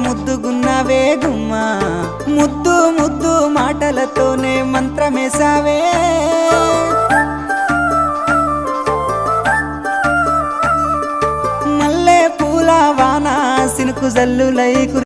ముద్దుగున్నావే గుమ్మా ముద్దు ముద్దు మాటలతోనే మంత్రమేసావే మల్లె పూల వాన సినుకు జల్లులై